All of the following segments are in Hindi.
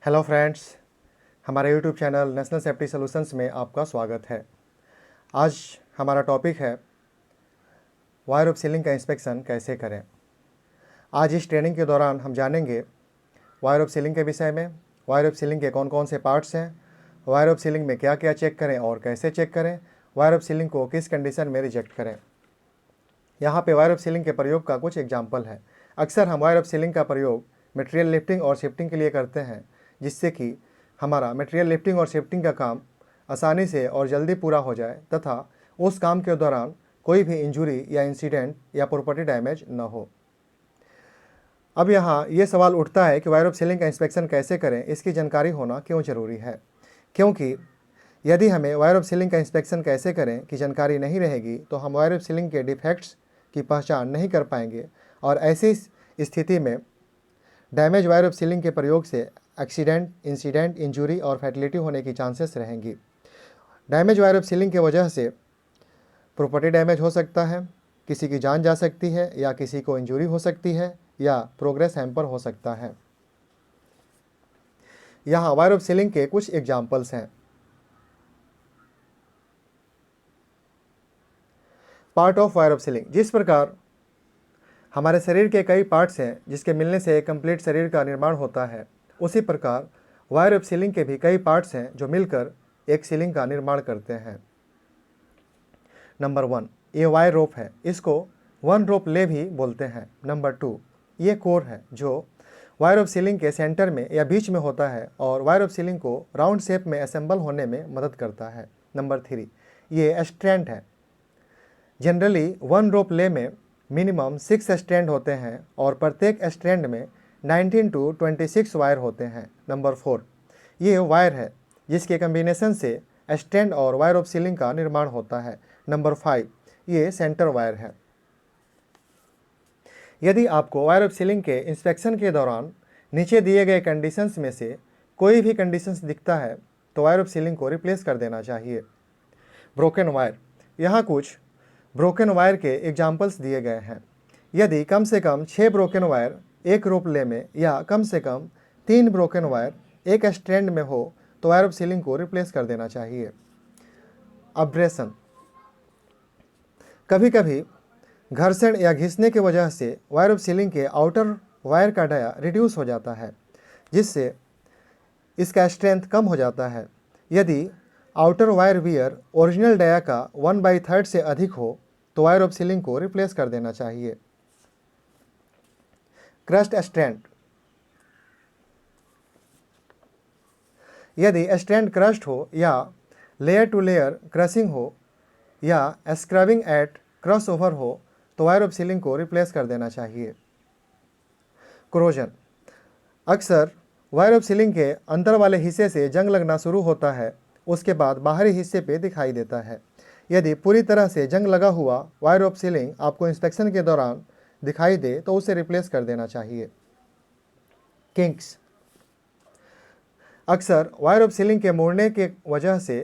हेलो फ्रेंड्स, हमारे YouTube channel national safety solutions में आपका स्वागत है। आज हमारा टॉपिक है वायर ऑफ सीलिंग का इंस्पेक्शन कैसे करें। आज इस ट्रेनिंग के दौरान हम जानेंगे वायर ऑफ सीलिंग के विषय में, वायर ऑफ सीलिंग के कौन कौन से पार्ट्स हैं, वायर ऑफ सीलिंग में क्या क्या चेक करें और कैसे चेक करें, वायर ऑफ सीलिंग को किस कंडीशन में रिजेक्ट करें। यहाँ पे वायर ऑफ सीलिंग के प्रयोग का कुछ एग्जाम्पल है। अक्सर हम वायर ऑफ सीलिंग का प्रयोग मटेरियल लिफ्टिंग और शिफ्टिंग के लिए करते हैं, जिससे कि हमारा मटेरियल लिफ्टिंग और शिफ्टिंग का काम आसानी से और जल्दी पूरा हो जाए तथा उस काम के दौरान कोई भी इंजरी या इंसिडेंट या प्रॉपर्टी डैमेज न हो। अब यहाँ ये सवाल उठता है कि वायर ऑफ सीलिंग का इंस्पेक्शन कैसे करें, इसकी जानकारी होना क्यों ज़रूरी है। क्योंकि यदि हमें वायर ऑफ सीलिंग का इंस्पेक्शन कैसे करें की जानकारी नहीं रहेगी तो हम वायर ऑफ सीलिंग के डिफेक्ट्स की पहचान नहीं कर पाएंगे और ऐसी स्थिति में डैमेज वायर ऑफ सीलिंग के प्रयोग से एक्सीडेंट, इंसिडेंट, इंजरी और फैटिलिटी होने की चांसेस रहेंगी। डैमेज वायर ऑफ सीलिंग की वजह से प्रॉपर्टी डैमेज हो सकता है, किसी की जान जा सकती है या किसी को इंजरी हो सकती है या प्रोग्रेस हैम्पर हो सकता है। यहाँ वायर ऑफ सीलिंग के कुछ एग्जाम्पल्स हैं। Part of wire of ceiling, जिस प्रकार हमारे शरीर के कई पार्ट्स हैं जिसके मिलने से एक कंप्लीट शरीर का निर्माण होता है, उसी प्रकार वायर ऑफ सीलिंग के भी कई पार्ट्स हैं जो मिलकर एक सीलिंग का निर्माण करते हैं। नंबर 1, ये वायर रोप है, इसको वन रोप ले भी बोलते हैं। नंबर 2, ये कोर है जो वायर ऑफ सीलिंग के सेंटर में या बीच में होता है और वायर ऑफ सीलिंग को राउंड शेप में असेंबल होने में मदद करता है। नंबर 3, ये स्ट्रैंड है। जनरली वन रोप ले में मिनिमम 6 स्ट्रैंड होते हैं और प्रत्येक स्ट्रैंड में 19 to 26 वायर होते हैं। नंबर 4, ये वायर है जिसके कम्बिनेशन से स्ट्रैंड और वायर ऑफ सीलिंग का निर्माण होता है। नंबर 5, ये सेंटर वायर है। यदि आपको वायर ऑफ सीलिंग के इंस्पेक्शन के दौरान नीचे दिए गए कंडीशंस में से कोई भी कंडीशंस दिखता है तो वायर ऑफ सीलिंग को रिप्लेस कर देना चाहिए। ब्रोकन वायर, यहाँ कुछ ब्रोकन वायर के एग्जाम्पल्स दिए गए हैं। यदि कम से कम 6 ब्रोकन वायर एक रोप ले में या कम से कम 3 ब्रोकन वायर एक स्ट्रैंड में हो तो वायर ऑफ सीलिंग को रिप्लेस कर देना चाहिए। अब्रेशन, कभी कभी घर्षण या घिसने की वजह से वायर ऑफ सीलिंग के आउटर वायर का डाया रिड्यूस हो जाता है, जिससे इसका स्ट्रेंथ कम हो जाता है। यदि outer wire wear original dia का 1/3 से अधिक हो तो वायर ऑफ सीलिंग को रिप्लेस कर देना चाहिए। क्रस्ट स्ट्रैंड, यदि स्ट्रैंड क्रस्ट हो या लेयर टू लेयर क्रशिंग हो या स्क्रैबिंग एट क्रॉस ओवर हो तो वायर ऑफ सीलिंग को रिप्लेस कर देना चाहिए। क्रोजन, अक्सर वायर ऑफ सीलिंग के अंदर वाले हिस्से से जंग लगना शुरू होता है, उसके बाद बाहरी हिस्से पे दिखाई देता है। यदि पूरी तरह से जंग लगा हुआ वायर ऑफ सीलिंग आपको इंस्पेक्शन के दौरान दिखाई दे तो उसे रिप्लेस कर देना चाहिए। किंक्स, अक्सर वायर ऑफ सीलिंग के मुड़ने के वजह से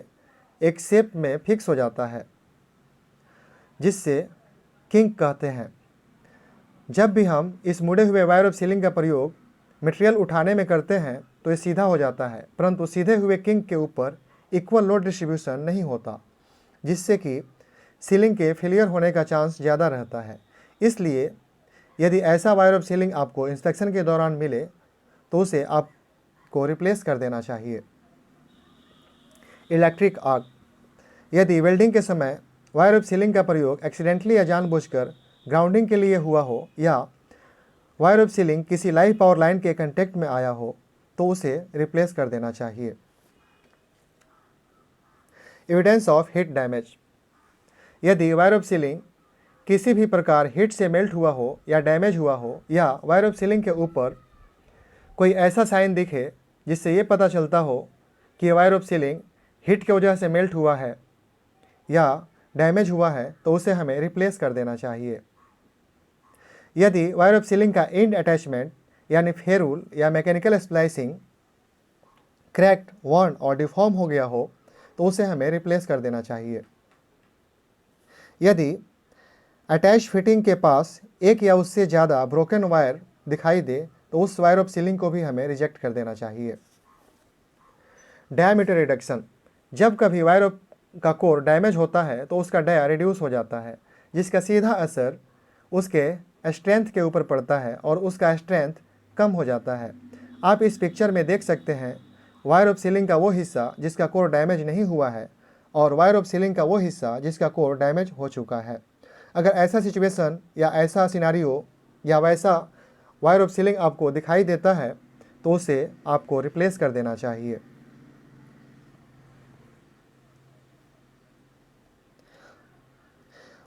एक शेप में फिक्स हो जाता है, जिससे किंक कहते हैं। जब भी हम इस मुड़े हुए वायर ऑफ सीलिंग का प्रयोग मटेरियल उठाने में करते हैं तो ये सीधा हो जाता है, परंतु सीधे हुए किंक के ऊपर इक्वल लोड डिस्ट्रीब्यूशन नहीं होता, जिससे कि सीलिंग के फेलियर होने का चांस ज़्यादा रहता है। इसलिए यदि ऐसा वायर ऑफ सीलिंग आपको इंस्पेक्शन के दौरान मिले तो उसे आपको रिप्लेस कर देना चाहिए। इलेक्ट्रिक आग, यदि वेल्डिंग के समय वायर ऑफ सीलिंग का प्रयोग एक्सीडेंटली या जानबूझकर ग्राउंडिंग के लिए हुआ हो या वायर ऑफ सीलिंग किसी लाइव पावर लाइन के कांटेक्ट में आया हो तो उसे रिप्लेस कर देना चाहिए। एविडेंस ऑफ हीट डैमेज, यदि वायर ऑफ सीलिंग किसी भी प्रकार हीट से मेल्ट हुआ हो या डैमेज हुआ हो या वायर ऑफ सीलिंग के ऊपर कोई ऐसा साइन दिखे जिससे ये पता चलता हो कि वायर ऑफ सीलिंग हीट की वजह से मेल्ट हुआ है या डैमेज हुआ है तो उसे हमें रिप्लेस कर देना चाहिए। यदि वायर ऑफ सीलिंग का एंड अटैचमेंट यानी फेरूल या मैकेनिकल स्प्लाइसिंग क्रैक्ड, वर्न और डिफॉर्म हो गया हो तो उसे हमें रिप्लेस कर देना चाहिए। यदि अटैच फिटिंग के पास एक या उससे ज़्यादा ब्रोकन वायर दिखाई दे तो उस वायर ऑफ सीलिंग को भी हमें रिजेक्ट कर देना चाहिए। डायामीटर रिडक्शन, जब कभी वायर का कोर डैमेज होता है तो उसका डाया रिड्यूस हो जाता है, जिसका सीधा असर उसके स्ट्रेंथ के ऊपर पड़ता है और उसका स्ट्रेंथ कम हो जाता है। आप इस पिक्चर में देख सकते हैं वायर ऑफ सीलिंग का वो हिस्सा जिसका कोर डैमेज नहीं हुआ है और वायर ऑफ सीलिंग का वो हिस्सा जिसका कोर डैमेज हो चुका है। अगर ऐसा सिचुएशन या ऐसा सिनारियो या वैसा वायर ऑफ सीलिंग आपको दिखाई देता है तो उसे आपको रिप्लेस कर देना चाहिए।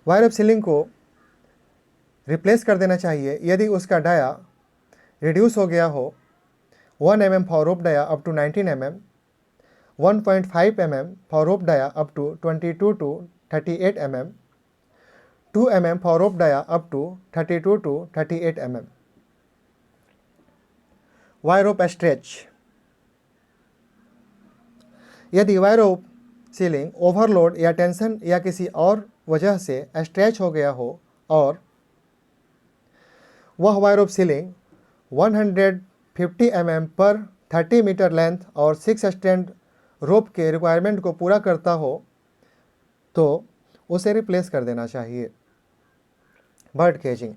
वायर ऑफ सीलिंग को रिप्लेस कर देना चाहिए यदि उसका डाया रिड्यूस हो गया हो 1 mm for rope dia up to 19 mm, 1.5 mm for rope dia up to 22 to 38 mm, 2 mm for rope dia up to 32 to 38 mm। Wire rope stretch, यदि वायर रोप सीलिंग ओवरलोड या टेंशन या किसी और वजह से स्ट्रेच हो गया हो और वह वायर ऑफ सीलिंग 150 mm पर 30 मीटर लेंथ और 6 स्टैंड रोप के रिक्वायरमेंट को पूरा करता हो तो उसे रिप्लेस कर देना चाहिए। बर्ड केजिंग,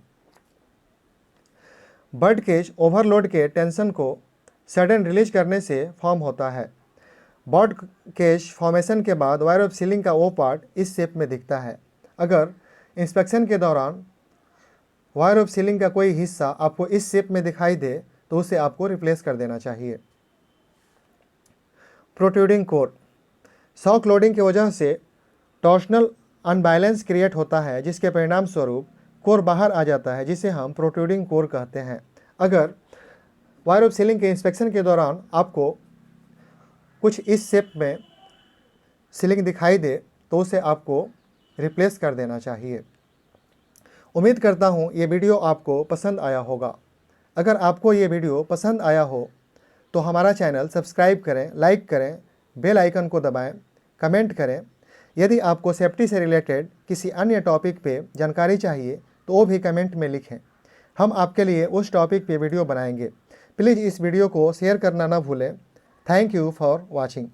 बर्ड केज ओवरलोड के टेंशन को सडन रिलीज करने से फॉर्म होता है। बर्ड केज फॉर्मेशन के बाद वायर ऑफ सीलिंग का वो पार्ट इस शेप में दिखता है। अगर इंस्पेक्शन के दौरान वायर ऑफ सीलिंग का कोई हिस्सा आपको इस शेप में दिखाई दे तो उसे आपको रिप्लेस कर देना चाहिए। प्रोट्रूडिंग कोर, शॉक लोडिंग की वजह से टॉर्शनल अनबैलेंस क्रिएट होता है जिसके परिणाम स्वरूप कोर बाहर आ जाता है जिसे हम प्रोट्रूडिंग कोर कहते हैं। अगर वायर ऑफ सीलिंग के इंस्पेक्शन के दौरान आपको कुछ इस शेप में सीलिंग दिखाई दे तो उसे आपको रिप्लेस कर देना चाहिए। उम्मीद करता हूँ ये वीडियो आपको पसंद आया होगा। अगर आपको ये वीडियो पसंद आया हो तो हमारा चैनल सब्सक्राइब करें, लाइक करें, बेल आइकन को दबाएं, कमेंट करें। यदि आपको सेफ्टी से रिलेटेड किसी अन्य टॉपिक पे जानकारी चाहिए तो वो भी कमेंट में लिखें, हम आपके लिए उस टॉपिक पे वीडियो बनाएंगे। प्लीज़ इस वीडियो को शेयर करना ना भूलें। Thank you for watching.